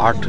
8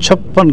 56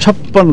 56